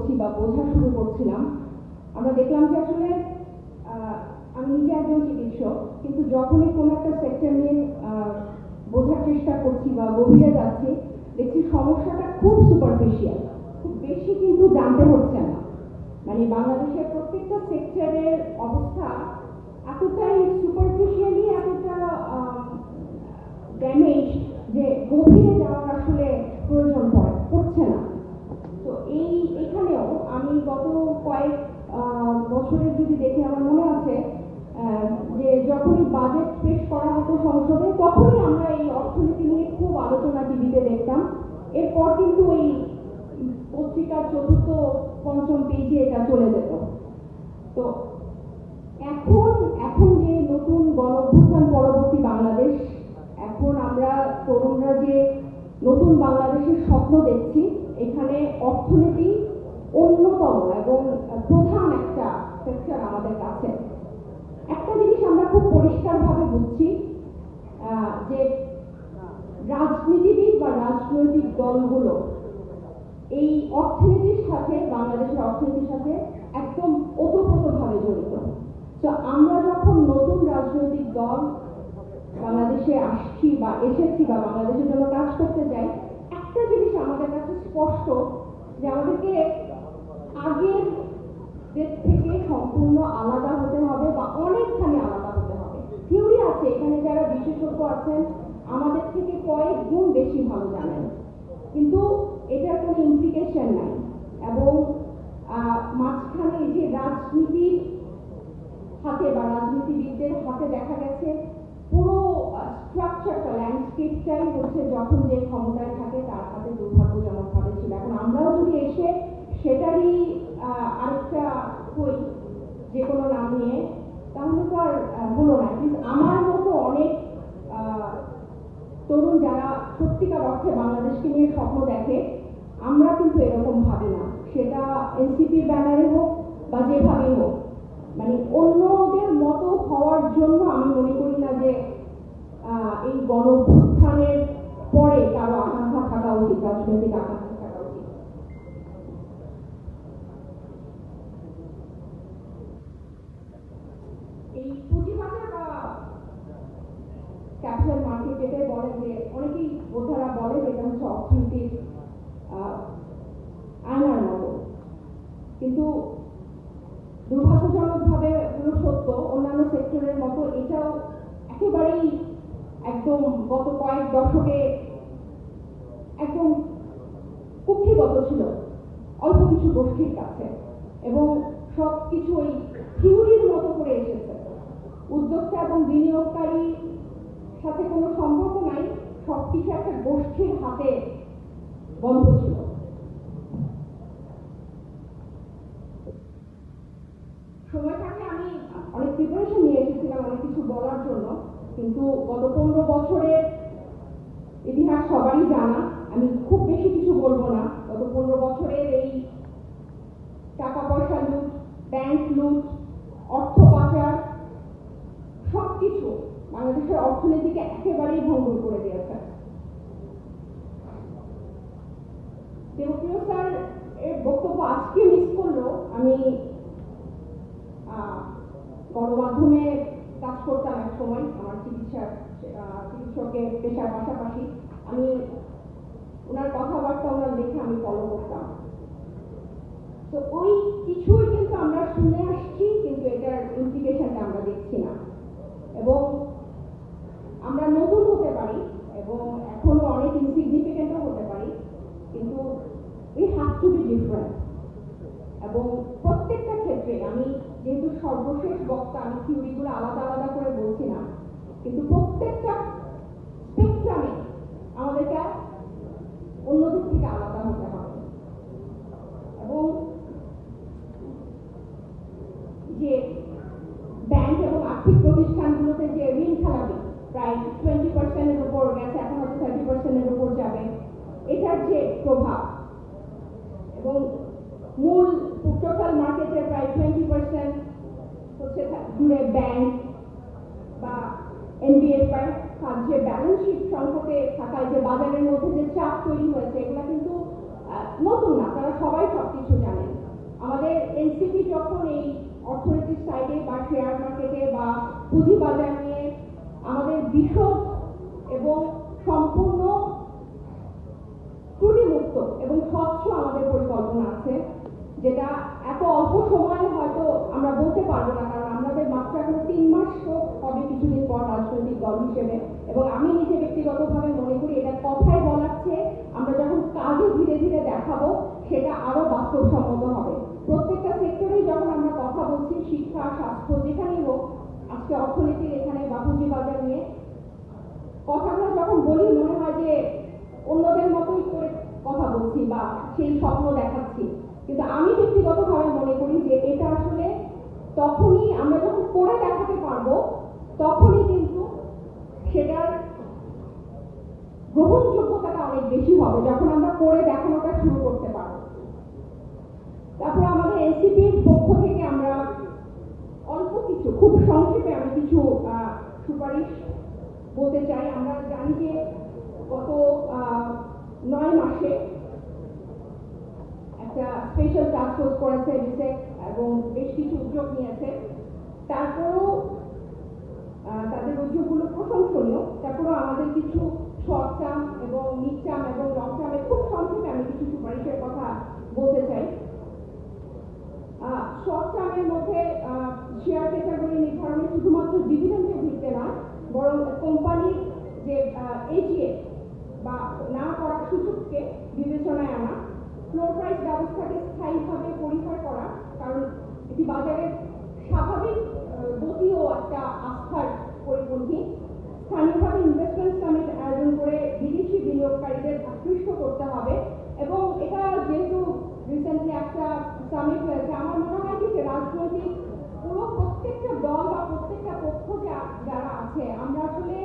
করছি বা বোঝা শুরু করছিলাম, আমরা দেখলাম যে আসলে আমি নিজে একজন চিকিৎসক, কিন্তু যখনই কোনো একটা সেক্টর নিয়ে বোঝার চেষ্টা করছি বা গভীরে যাচ্ছি, দেখছি সমস্যাটা খুব সুপারফিশিয়াল, খুব বেশি কিন্তু জানতে হচ্ছে না। মানে বাংলাদেশের প্রত্যেকটা সেক্টরের অবস্থা এতটাই সুপারফিশিয়ালি, এতটা ড্যামেজ যে গভীরে যাওয়ার আসলে প্রয়োজন পড়ছে না। তো এখানেও আমি গত কয়েক বছরের যদি দেখি, আমার মনে আছে যে যখনই বাজেট পেশ করা হতো সংসদে, তখনই আমরা এই অর্থনীতি নিয়ে খুব আলোচনা টিভিতে দেখতাম। এরপর কিন্তু এই পত্রিকার চতুর্থ পঞ্চম পেজে এটা চলে যেত। তো এখন যে নতুন গণ অভ্যুত্থান পরবর্তী বাংলাদেশ, এখন আমরা তরুণরা যে নতুন বাংলাদেশের স্বপ্ন দেখছি, এখানে অর্থনীতি অন্যতম এবং প্রধান একটা সেক্টর আমাদের কাছে। একটা জিনিস আমরা খুব পরিষ্কারভাবে বুঝছি যে রাজনীতিবিদ বা রাজনৈতিক দলগুলো এই অর্থনীতির সাথে, বাংলাদেশের অর্থনীতির সাথে একদম ওতপ্রোতভাবে জড়িত। তো আমরা যখন নতুন রাজনৈতিক দল বাংলাদেশে আসছি বা এসেছি বা বাংলাদেশের জন্য কাজ করতে চাই, একটা জিনিস আমাদের কাছে স্পষ্ট যে আমাদেরকে আগের থেকে সম্পূর্ণ আলাদা হতে হবে বা অনেকখানি আলাদা হতে হবে। থিওরি আছে, এখানে যারা বিশেষজ্ঞ আছেন আমাদের থেকে কয়েক গুণ বেশি ভালো জানেন, কিন্তু এটার কোনো ইমপ্লিকেশন নাই। এবং মাঝখানে যে রাজনীতির হাতে বা রাজনীতিবিদদের হাতে দেখা গেছে পুরো স্ট্রাকচারটা, ল্যান্ডস্কেপটাই হচ্ছে যখন যে ক্ষমতায় থাকে তার হাতে দুর্ভাগ্যজনকভাবে ছিল। এখন আমরাও যদি এসে সেটারই আরেকটা হই যে কোনো নাম নিয়ে, তাহলে তো আর হলো না। কিন্তু আমার মতো অনেক তরুণ যারা সত্যিকার অর্থে বাংলাদেশকে নিয়ে স্বপ্ন দেখে, আমরা কিন্তু এরকম ভাবি না, সেটা এনসিপির ব্যানারে হোক বা যেভাবেই হোক। মানে অন্যদের মতো হওয়ার জন্য আমি মনে করি না যে এই গণ অভ্যুত্থানের পরে কারো আকাঙ্ক্ষা থাকা উচিত, রাজনৈতিক আকাঙ্ক্ষা থাকা উচিত। এই পুঁজিবাজার বা ক্যাপিটাল মার্কেট যেটাই বলেন, যে অনেকেই বোধারা বলে যে এটা হচ্ছে অর্থনীতির আয়নার মতো, কিন্তু দুর্ভাগ্যজনকভাবে সত্য, অন্যান্য সেক্টরের মতো এটাও একেবারেই একদম গত কয়েক দশকে একদম কুক্ষিগত ছিল অল্প কিছু গোষ্ঠীর কাছে, এবং সবকিছু ওই থিওরির মতো করে এসেছে। উদ্যোক্তা এবং বিনিয়োগকারী সাথে কোনো সম্পর্ক নাই, সবকিছু একটা গোষ্ঠীর হাতে বন্ধ ছিল। সময় থাকলে আমি অনেক প্রিপারেশন নিয়ে এসেছিলাম অনেক কিছু বলার জন্য, কিন্তু গত 15 বছরের ইতিহাস সবারই জানা, আমি খুব বেশি কিছু বলবো না। গত 15 বছরের এই টাকা পয়সা লুট, ব্যাংক লুট, অর্থ পাচার, সবকিছু বাংলাদেশের অর্থনীতিকে একেবারেই ভঙ্গুর করে দিয়েছে। দেবপ্রিয় স্যার এর বক্তব্য আজকে মিস করলেও, আমি গণমাধ্যমে কাজ করতাম এক সময়, আমার চিকিৎসকের পেশার পাশাপাশি আমি ওনার কথাবার্তা, ওনার লেখা আমি ফলো করতাম। তো ওই কিছুই কিন্তু আমরা শুনে আসছি, কিন্তু এটার ইমপ্লিকেশনটা আমরা দেখছি না। এবং আমরা নতুন হতে পারি এবং এখনো অনেক ইনসিগনিফিকেন্টও হতে পারি, কিন্তু we have to B different. এবং প্রত্যেকটা ক্ষেত্রে, আমি যেহেতু সর্বশেষ বক্তা, আমি থিওরিগুলো আলাদা আলাদা করে বলছি না, কিন্তু প্রত্যেকটা স্পেকট্রামে আমাদেরকে অন্যদের থেকে আলাদা হতে হবে। এবং যে ব্যাংক এবং আর্থিক প্রতিষ্ঠানগুলোতে যে ঋণ খেলাপি প্রায় 20% উপর গেছে, এখন হয়তো 30% উপর যাবে, এটার যে প্রভাব, এবং মূল টোটাল মার্কেটের প্রায় 20% হচ্ছে জুড়ে ব্যাংক বা এনবিএফআই যে ব্যালেন্স শিট সংকটে থাকায় যে বাজারের মধ্যে যে চাপ তৈরি হয়েছে, এগুলো কিন্তু নতুন না, তারা সবাই সবকিছু জানেন। আমাদের এনসিপি যখন এই অর্থনৈতিক সাইডে বা শেয়ার মার্কেটে বা পুঁজিবাজার নিয়ে আমাদের বিশদ এবং সম্পূর্ণ ত্রুটিমুক্ত এবং স্বচ্ছ আমাদের পরিকল্পনা আছে, যেটা এত অল্প সময়ে হয়তো আমরা বলতে পারবো না, কারণ আমাদের মাত্র এখন 3 মাস হবে কিছুদিন পর রাজনৈতিক দল হিসেবে। এবং আমি নিজে ব্যক্তিগতভাবে মনে করি এটা কথায় বলার চেয়ে আমরা যখন কাজে ধীরে ধীরে দেখাবো সেটা আরো বাস্তবসম্মত হবে। প্রত্যেকটা সেক্টরেই যখন আমরা কথা বলছি, শিক্ষা, স্বাস্থ্য, যেখানেই হোক, আজকে অর্থনীতির এখানে বা পুঁজিবাজার নিয়ে কথাগুলো যখন বলি মনে হয় যে অন্যদের মতোই করে কথা বলছি বা সেই স্বপ্ন দেখাচ্ছি, কিন্তু আমি ব্যক্তিগতভাবে মনে করি যে এটা আসলে তখনই আমরা যখন করে দেখাতে পারবো তখনই কিন্তু সেটার গ্রহণযোগ্যতাটা অনেক বেশি হবে, যখন আমরা করে দেখানোটা শুরু করতে পারবো। তারপর আমাদের এনসিপির পক্ষ থেকে আমরা অল্প কিছু, খুব সংক্ষেপে আমি কিছু সুপারিশ বলতে চাই। আমরা জানি যে গত 9 মাসে একটা স্পেশাল টাস্ক ফোর্স করেছে বিসেক এবং বেশ কিছু উদ্যোগ নিয়েছে। তারপরও তাদের উদ্যোগগুলো প্রশংসনীয়। তারপরেও আমাদের কিছু শর্ট টার্ম এবং মিড টার্ম এবং লং টার্মে খুব সংক্ষেপে আমি কিছু সুপারিশের কথা বলতে চাই। শর্ট টার্মের মধ্যে শেয়ার ক্যাটাগরি নির্ধারণে শুধুমাত্র ডিভিডেন্ডের ভিত্তিতে নয়, বরং কোম্পানির যে এজিএফ বা না করার সুযোগকে বিবেচনায় আনা, ফ্লোর প্রাইস ব্যবস্থাকে স্থায়ীভাবে পরিহার করা, কারণ এটি বাজারের স্বাভাবিক গতিও একটা আস্থার পরিপন্থী। স্থানীয়ভাবে ইনভেস্টমেন্ট সামিট আয়োজন করে বিদেশি বিনিয়োগকারীদের আকৃষ্ট করতে হবে। এবং এটা যেহেতু রিসেন্টলি একটা সামিট হয়েছে, আমার মনে হয় কি যে রাজনৈতিক পুরো প্রত্যেকটা দল বা প্রত্যেকটা পক্ষ যারা আছে, আমরা আসলে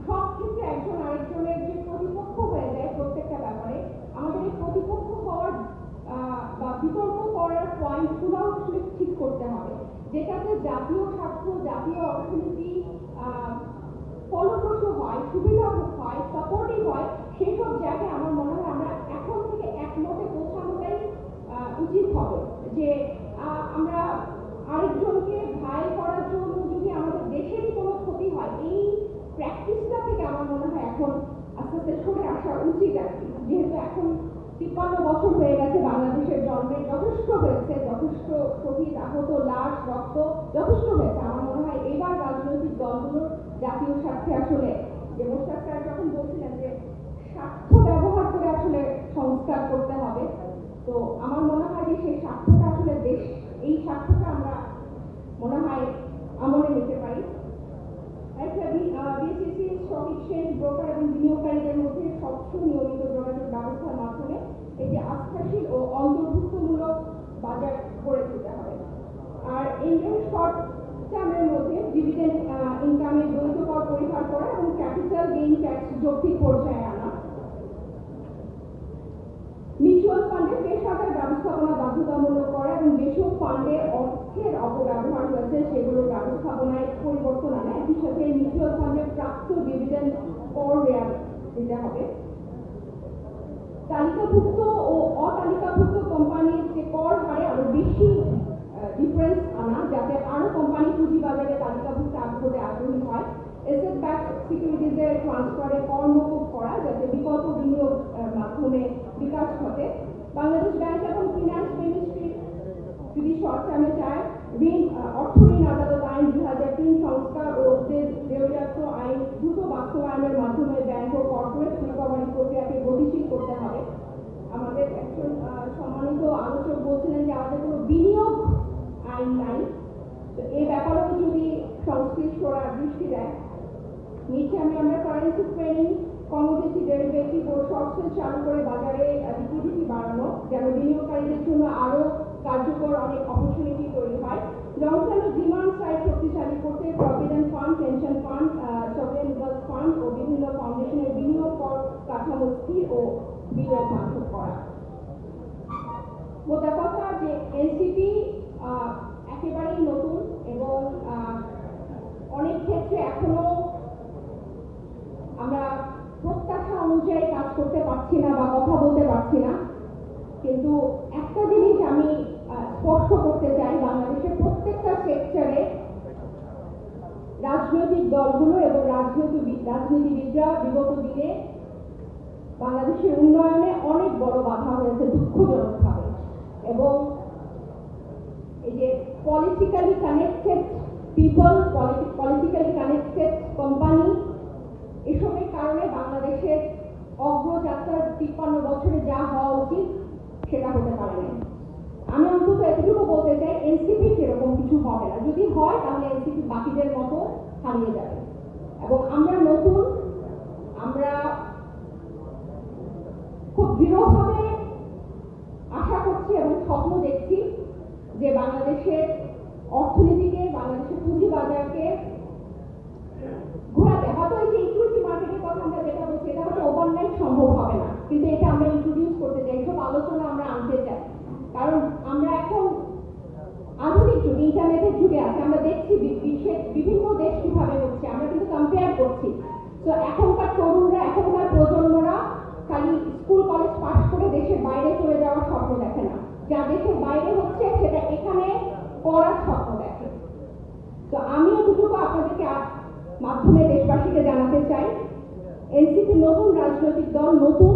সব ক্ষেত্রে একজন আরেকজনের যে প্রতিপক্ষ হয়ে যায় প্রত্যেকটা ব্যাপারে, আমাদের এই প্রতিপক্ষ হওয়ার বা বিতর্ক করার পয়েন্টগুলো আসলে ঠিক করতে হবে, যেটাতে জাতীয় স্বার্থ, জাতীয় অর্থনীতি ফলপ্রসূ হয়, সুবিধাভোগ হয়, সাপোর্টিভ হয়। সেই সব জায়গায় আমার মনে হয় আমরা এখন থেকে একমতে পৌঁছানোটাই উচিত হবে। যে আমরা আরেকজনকে ভাই করার জন্য যদি আমাদের দেশেরই কোনো ক্ষতি হয়, এই প্র্যাকটিসটা থেকে আমার মনে হয় এখন আস্তে আস্তে সরে আসা উচিত আর কি। যেহেতু এখন 53 বছর হয়ে গেছে বাংলাদেশের জন্মের, যথেষ্ট হয়েছে, যথেষ্ট শহীদ, আহত, লাশ, রক্ত যথেষ্ট হয়েছে। আমার মনে হয় এবার রাজনৈতিক দলগুলোর জাতীয় স্বার্থে আসলে, যে মোশতাক স্যার যখন বলছিলেন যে স্বার্থ ব্যবহার করে আসলে সংস্কার করতে হবে, তো আমার মনে হয় যে সেই স্বার্থটা আসলে দেশ, এই স্বার্থটা আমরা মনে হয় আমলে নিতে পারি। বিএসইসি স্টক এক্সচেঞ্জ, ব্রোকার এবং বিনিয়োগকারীদের মধ্যে স্বচ্ছ নিয়মিত যোগাযোগ ব্যবস্থার মাধ্যমে এটি আস্থাশীল ও অন্তর্ভুক্তমূলক বাজার গড়ে তুলতে হবে। আর এই শর্ট টার্মের মধ্যে ডিভিডেন্ড ইনকামের দ্বৈত কর পরিহার করা এবং ক্যাপিটাল গেইন ট্যাক্স যৌক্তিক পর্যায়ে আনা, মিউচুয়াল ফান্ডে পেশাদার ব্যবস্থাপনা বাধ্যতামূলক করা এবং যেসব ফান্ডে অর্থের অপব্যবহার হয়েছে সেগুলোর ব্যবস্থাপনায় পরিবর্তন আনা। একই সাথে মিউচুয়াল ফান্ডে প্রাপ্ত ডিভিডেন্ড কর রেয়ার দিতে হবে। তালিকাভুক্ত ও অতালিকাভুক্ত কোম্পানির যে কর হারে আরো বেশি ডিফারেন্স আনা, যাতে আরো কোম্পানি পুঁজিবাজারে তালিকাভুক্ত হতে আগ্রহী হয়। এসেট ব্যাক সিকিউরিটিজের ট্রান্সফারে কর মকুব করা, যাতে বিকল্প বিনিয়োগ মাধ্যমে বিকাশ ঘটে। বাংলাদেশ ব্যাংক এবং ফিনান্স মিনিস্ট্রি যদি শর্ট টার্মে চায়, অর্থ ঋণ আদালত আইন 2003 সংস্কার ও দেউলিয়াত্ব আইন দ্রুত বাস্তবায়নের মাধ্যমে ব্যাংক ও কর্পোরেট রিকভারি প্রক্রিয়াকে গতিশীল করতে হবে। আমাদের একজন সম্মানিত আলোচক বলছিলেন যে আমাদের কোনো বিনিয়োগ আইন নাই, তো এই ব্যাপারেও যদি সংশ্লিষ্টরা দৃষ্টি দেয়। নিচে আমরা কারেন্সি ট্রেডিং, কমোডিটি ডেরিভেটিভ ও শর্ট সেল চালু করে বাজারে লিকুইডিটি বাড়ানো, যেন বিনিয়োগকারীদের জন্য আরো কার্যকর অনেক অপরচুনিটি তৈরি হয়। লং টার্মে ডিমান্ড সাইড শক্তিশালী করতে provident fund, pension fund, sovereign wealth fund ও বিভিন্ন ফাউন্ডেশনের বিনিয়োগ কর কাঠামো স্থির ও বিনিয়োগ বান্ধব করা। মোদ্দা কথা যে এনসিপি একেবারেই নতুন এবং অনেক ক্ষেত্রে এখনো আমরা প্রত্যাশা অনুযায়ী কাজ করতে পারছি না বা কথা বলতে পারছি না। কিন্তু একটা জিনিস আমি স্পষ্ট করতে চাই, বাংলাদেশের প্রত্যেকটা সেক্টরে রাজনৈতিক দলগুলো এবং রাজনীতিবিদরা বিগত দিনে বাংলাদেশের উন্নয়নে অনেক বড় বাধা হয়েছে দুঃখজনকভাবে। এবং এই যে politically connected people, politically connected company, এসবের কারণে বাংলাদেশের অগ্রযাত্রার 53 বছরে যা হওয়া উচিত সেটা হতে পারে না। আমি অন্তত এতটুকু বলতে চাই, এনসিপি সেরকম কিছু হবে না। যদি হয় তাহলে এনসিপি বাকিদের মতো হারিয়ে যাবে। এবং আমরা খুব দৃঢ়ভাবে আশা করছি এবং স্বপ্ন দেখছি যে বাংলাদেশের অর্থনীতিকে, বাংলাদেশের পুঁজিবাজারকে ঘোরাতে, হয়তো এই যে ইকুইটি মার্কেটের কথা আমরা যেটা বলছি এটা হয়তো ওভারনাইট সম্ভব হবে না, কিন্তু এটা আমরা ইন্ট্রোডিউস করতে চাই, সব আলোচনা আমরা আনতে চাই। কারণ আমরা এখন আধুনিক যুগ, ইন্টারনেটের যুগে আছে, আমরা দেখছি বিশ্বের বিভিন্ন দেশ কিভাবে হচ্ছে, আমরা কিন্তু কম্পেয়ার করছি। তো এখনকার তরুণরা, এখনকার প্রজন্মরা খালি স্কুল কলেজ পাশ করে দেশের বাইরে চলে যাওয়ার স্বপ্ন দেখে না, যা দেশের বাইরে হচ্ছে সেটা এখানে করার স্বপ্ন দেখে। তো আমি এটুকু আপনাদেরকে মাধ্যমে দেশবাসীকে জানাতে চাই, এনসিপি নতুন রাজনৈতিক দল, নতুন